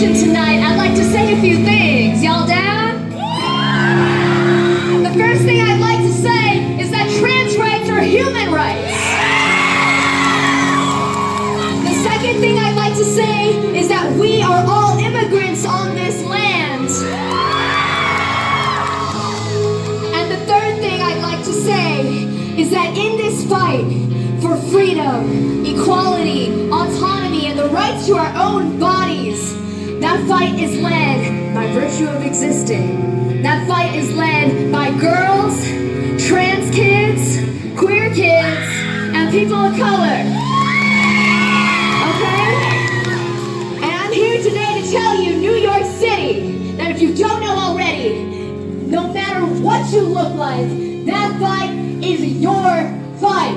celebration tonight, I'd like to say a few things. Y'all down? The first thing I'd like to say is that trans rights are human rights. The second thing I'd like to say is that we are all immigrants on this land. And the third thing I'd like to say is that in this fight for freedom, equality, autonomy, and the rights to our own bodies, that fight is led by virtue of existing. That fight is led by girls, trans kids, queer kids, and people of color. Okay? And I'm here today to tell you, New York City, that if you don't know already, no matter what you look like, that fight is your fight.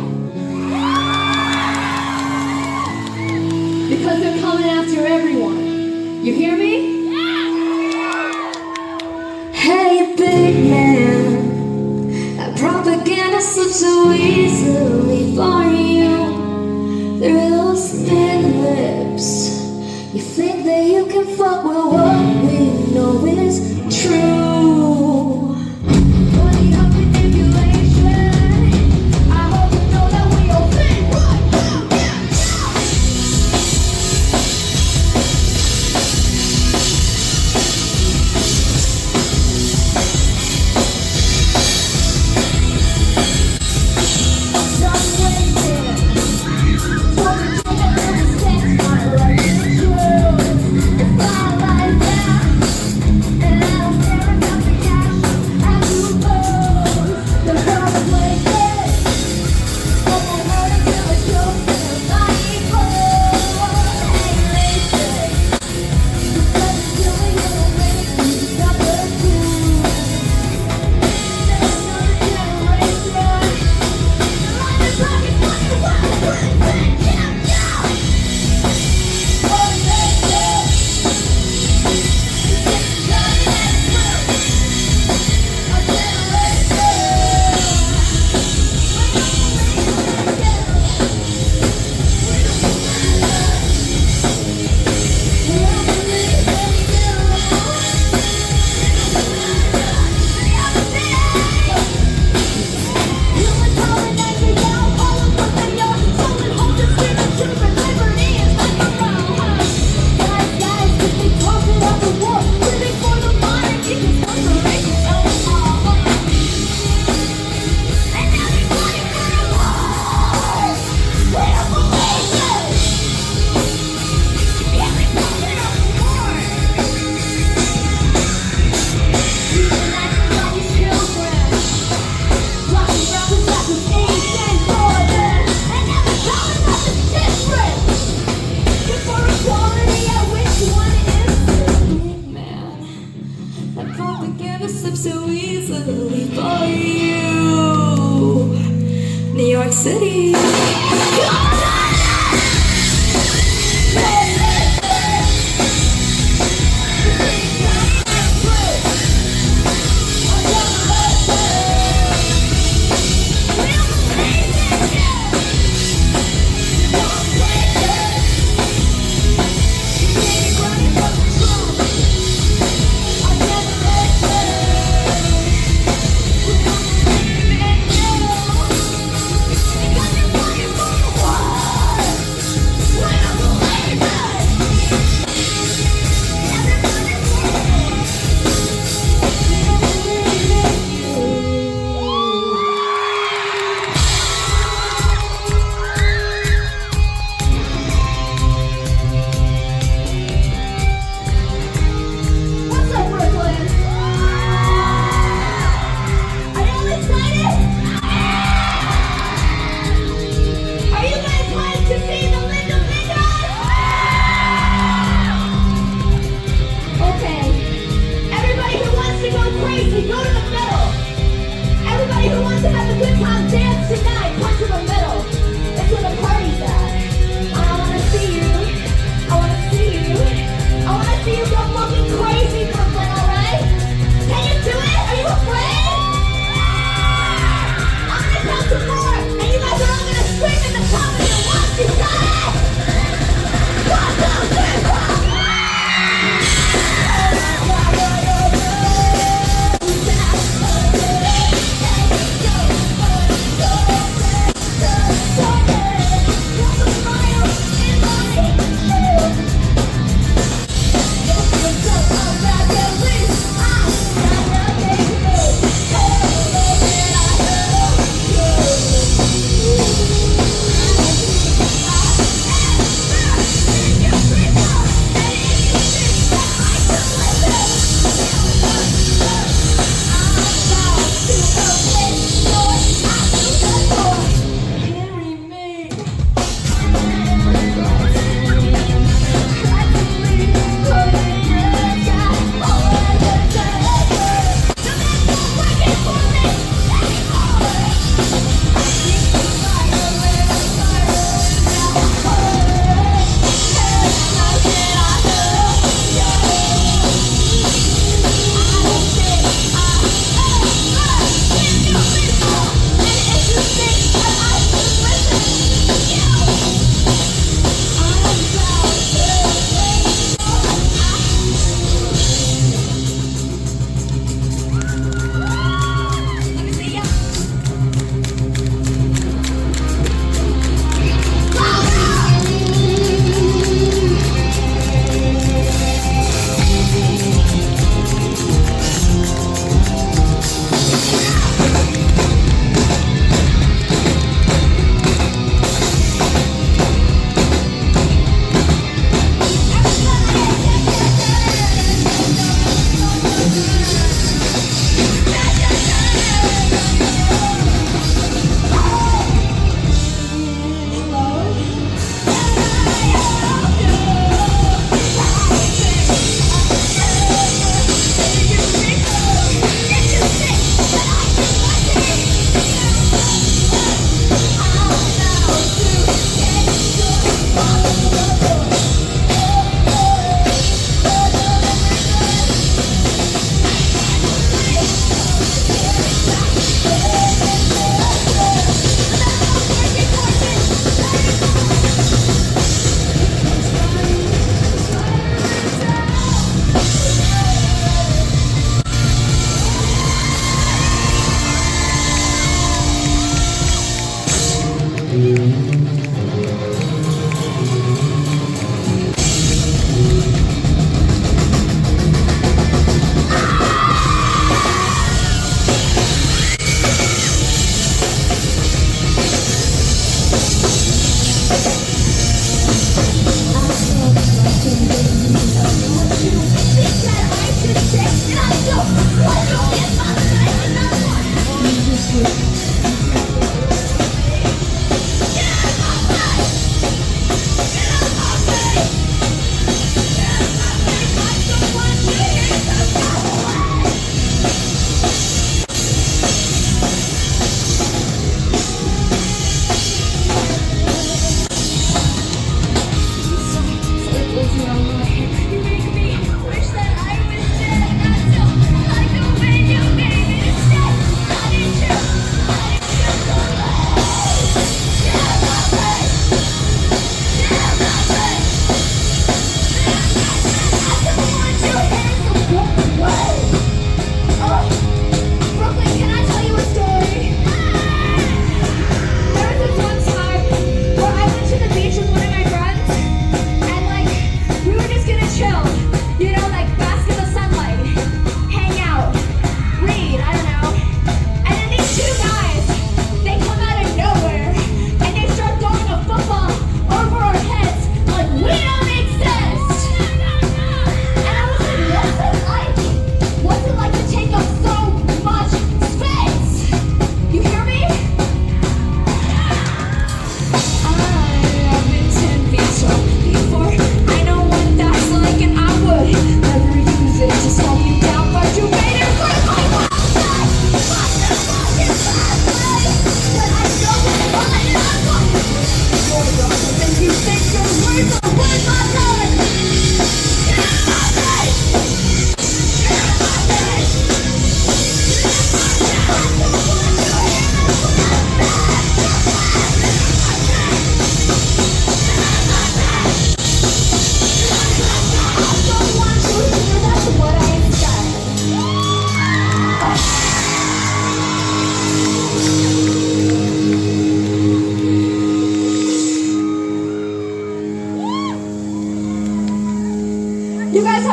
Because they're coming after everyone. You hear me? Hey, big man, that propaganda slips so easily for you through those thin lips. You think that you can fuck with what we know is true. Putting up manipulation, I hope you know that we all think right now.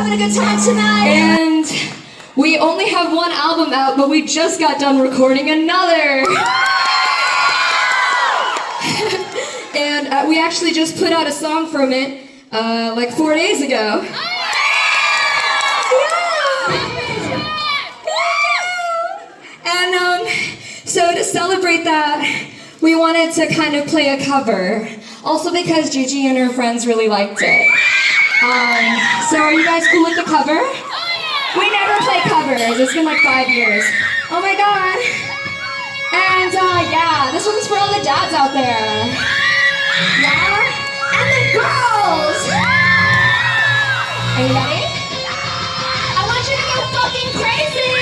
having a good time tonight? And we only have one album out, but we just got done recording another. And we actually just put out a song from it like 4 days ago. And so to celebrate that, we wanted to kind of play a cover. Also because Gigi and her friends really liked it. So are you guys cool with the cover? We never play covers. It's been like 5 years. Oh my god. And yeah, this one's for all the dads out there. Yeah? And the girls! Are you ready? I want you to go fucking crazy!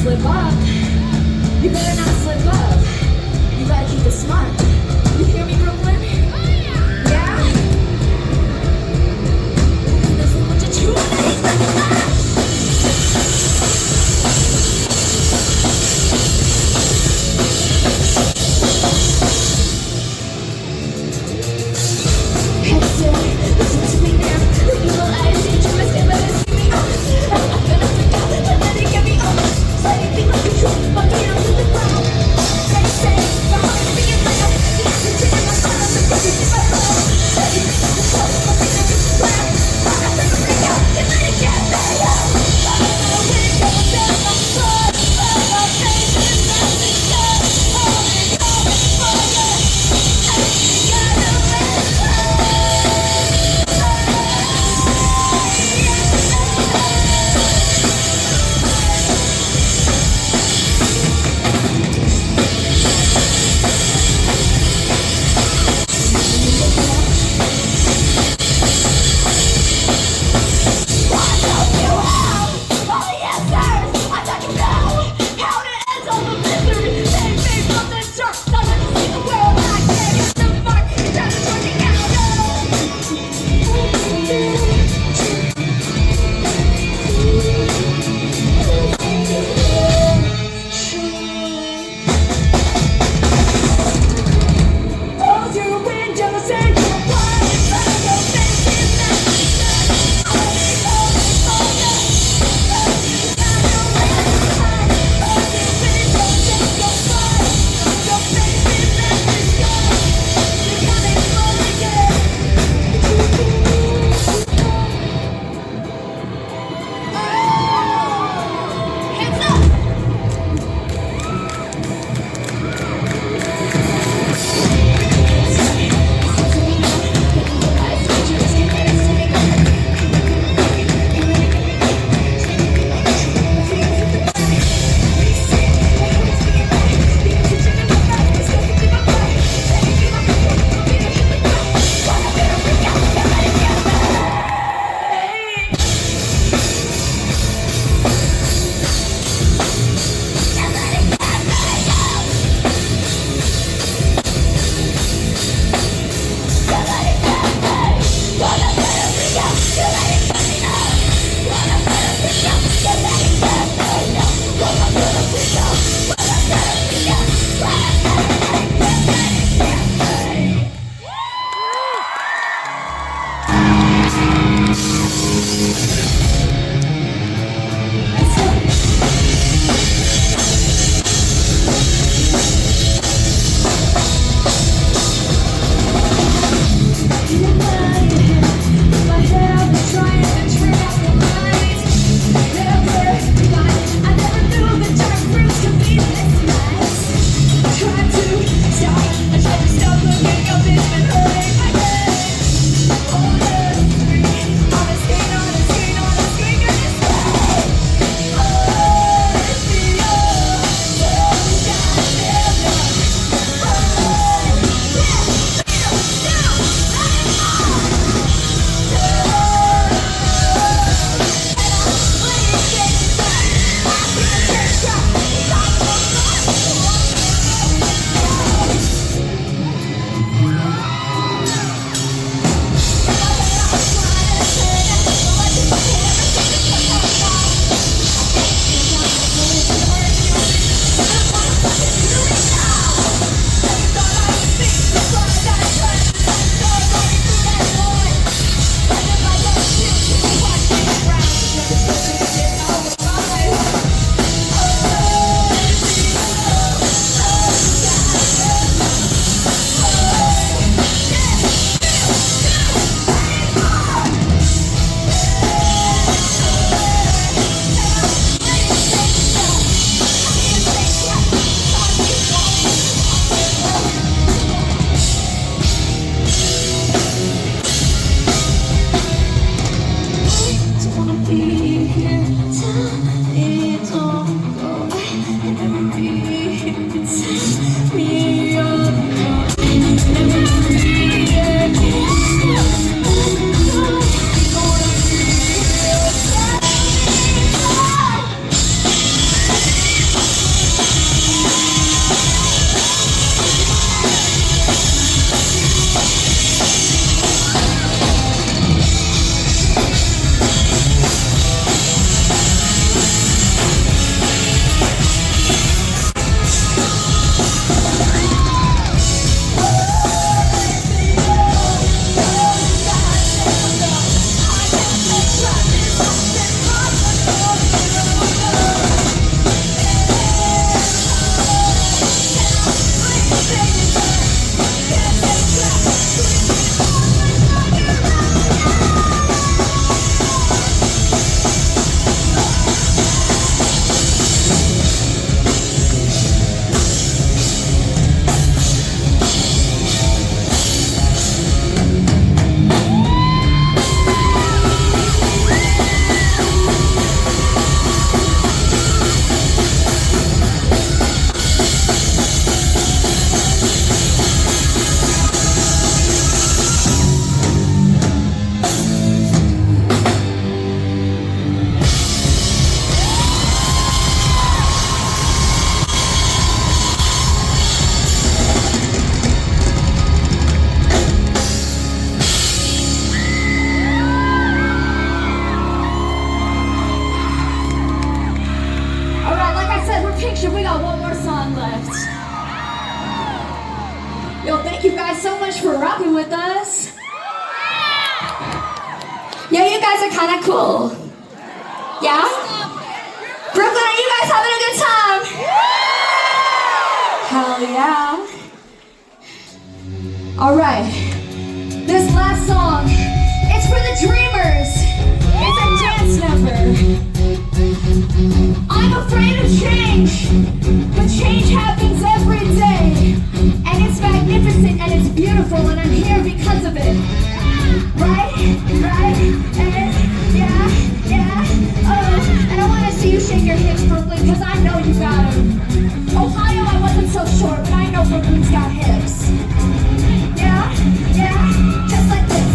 slip up. You better not slip up. You gotta keep it smart. left. Yo, thank you guys so much for rocking with us. Yo, you guys are kind of cool. Yeah? Brooklyn, are you guys having a good time? Hell yeah. Alright. This last song, it's for the dreamers. It's a dance number. I'm afraid of change, but change happens every day. And it's magnificent and it's beautiful and I'm here because of it. Right? And yeah, oh. And I want to see you shake your hips, Brooklyn, because I know you got them. Ohio, I wasn't so sure, but I know Brooklyn's got hips. Yeah, just like this.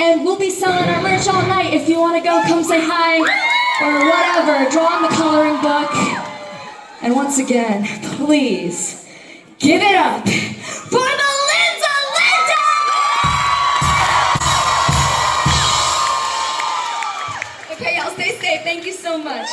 And we'll be selling our merch all night. If you want to go, come say hi or whatever. Draw on the coloring book. And once again, please give it up for the Linda Linda! Okay, y'all stay safe. Thank you so much.